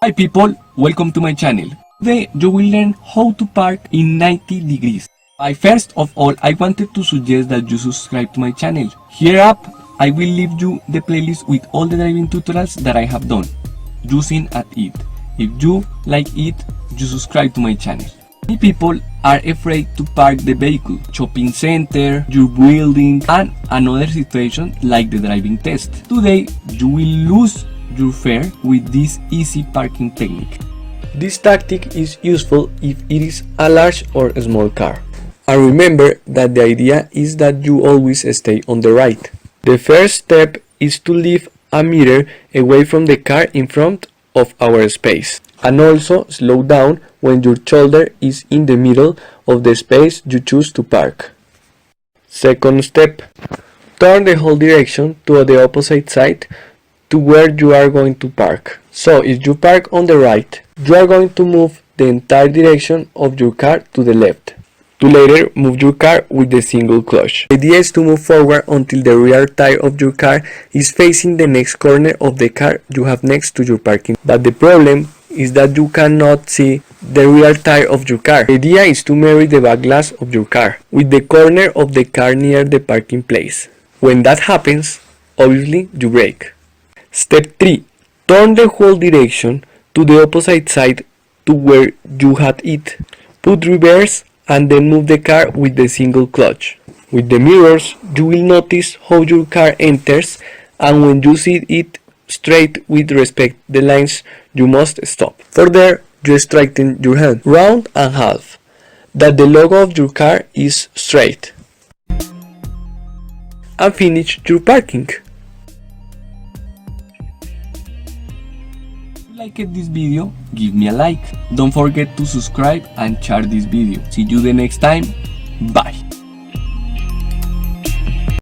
Hi people, welcome to my channel. Today you will learn how to park in 90 degrees. First of all, I wanted to suggest that you subscribe to my channel. Here up, I will leave you the playlist with all the driving tutorials that I have done using at it. If you like it, you subscribe to my channel. Many people are afraid to park the vehicle, shopping center, your building, and another situation like the driving test. Today, you will lose your fear with this easy parking technique. This tactic is useful if it is a large or a small car. And remember that the idea is that you always stay on the right. The first step is to leave a meter away from the car in front of our space. And also slow down when your shoulder is in the middle of the space you choose to park. Second step, turn the whole direction to the opposite side to where you are going to park. So if you park on the right, you are going to move the entire direction of your car to the left. To later move your car with the single clutch. The idea is to move forward until the rear tire of your car is facing the next corner of the car you have next to your parking. But the problem is that you cannot see the rear tire of your car. The idea is to marry the back glass of your car with the corner of the car near the parking place. When that happens, obviously you brake. Step 3. Turn the whole direction to the opposite side to where you had it. Put reverse and then move the car with the single clutch. With the mirrors, you will notice how your car enters, and when you see it straight with respect the lines, you must stop. For there, you straighten your hand round and half, that the logo of your car is straight. And finish your parking. If you liked this video, give me a like. Don't forget to subscribe and share this video. See you the next time. Bye.